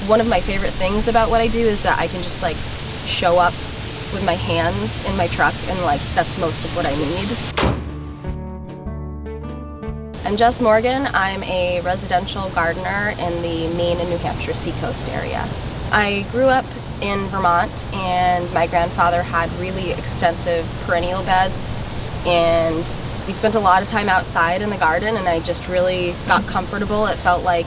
One of my favorite things about what I do is that I can just like show up with my hands in my truck, and like that's most of what I need. I'm Jess Morgan. I'm a residential gardener in the Maine and New Hampshire seacoast area. I grew up in Vermont, and my grandfather had really extensive perennial beds, and we spent a lot of time outside in the garden, and I just really got comfortable. It felt like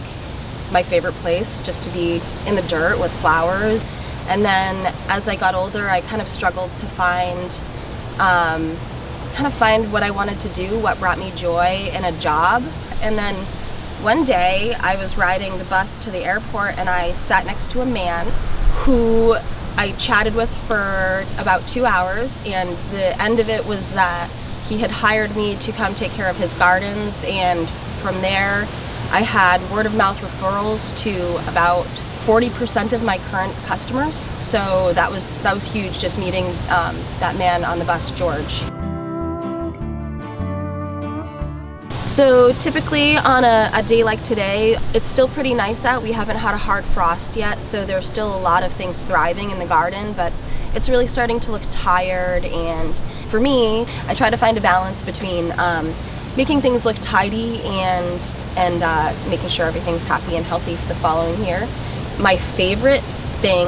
my favorite place, just to be in the dirt with flowers. And then as I got older, I kind of struggled to find what I wanted to do, what brought me joy in a job. And then one day I was riding the bus to the airport, and I sat next to a man who I chatted with for about 2 hours, and the end of it was that he had hired me to come take care of his gardens, and from there I had word of mouth referrals to about 40% of my current customers. So that was huge, just meeting that man on the bus, George. So typically on a day like today, it's still pretty nice out. We haven't had a hard frost yet, so there's still a lot of things thriving in the garden, but it's really starting to look tired. And for me, I try to find a balance between making things look tidy and making sure everything's happy and healthy for the following year. My favorite thing,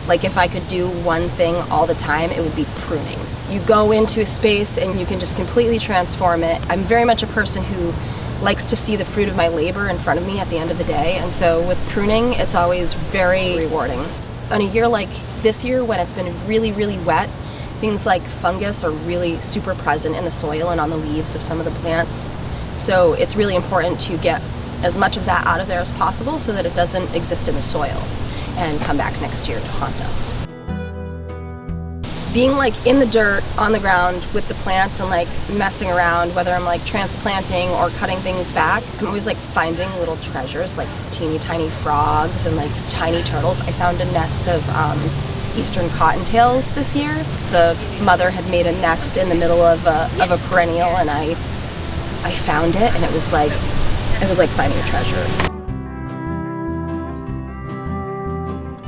like if I could do one thing all the time, it would be pruning. You go into a space and you can just completely transform it. I'm very much a person who likes to see the fruit of my labor in front of me at the end of the day, and so with pruning, it's always very rewarding. On a year like this year, when it's been really, really wet, things like fungus are really super present in the soil and on the leaves of some of the plants. So it's really important to get as much of that out of there as possible so that it doesn't exist in the soil and come back next year to haunt us. Being like in the dirt, on the ground with the plants and like messing around, whether I'm like transplanting or cutting things back, I'm always like finding little treasures, like teeny tiny frogs and like tiny turtles. I found a nest of eastern cottontails this year. The mother had made a nest in the middle of a perennial, and I found it, and it was like finding a treasure.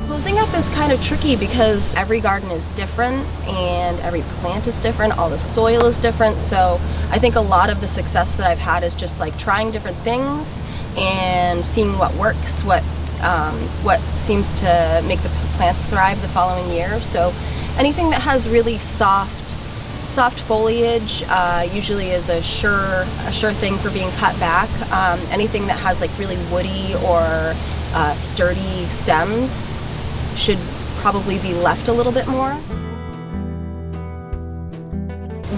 Closing up is kind of tricky because every garden is different and every plant is different, all the soil is different, so I think a lot of the success that I've had is just like trying different things and seeing what works, what seems to make the plants thrive the following year. So anything that has really soft foliage usually is a sure thing for being cut back. Anything that has like really woody or sturdy stems should probably be left a little bit more.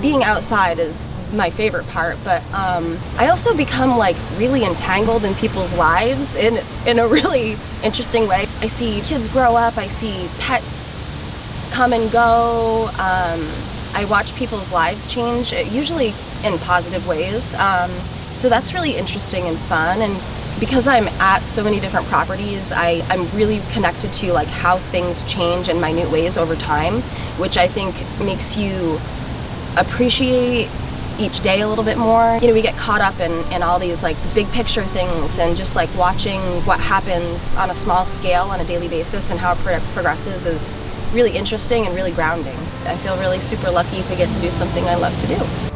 Being outside is my favorite part, but I also become like really entangled in people's lives in a really interesting way. I see kids grow up, I see pets come and go. I watch people's lives change, usually in positive ways. So that's really interesting and fun. And because I'm at so many different properties, I'm really connected to like how things change in minute ways over time, which I think makes you appreciate each day a little bit more. You know, we get caught up in all these like big picture things, and just like watching what happens on a small scale on a daily basis and how it progresses is really interesting and really grounding. I feel really super lucky to get to do something I love to do.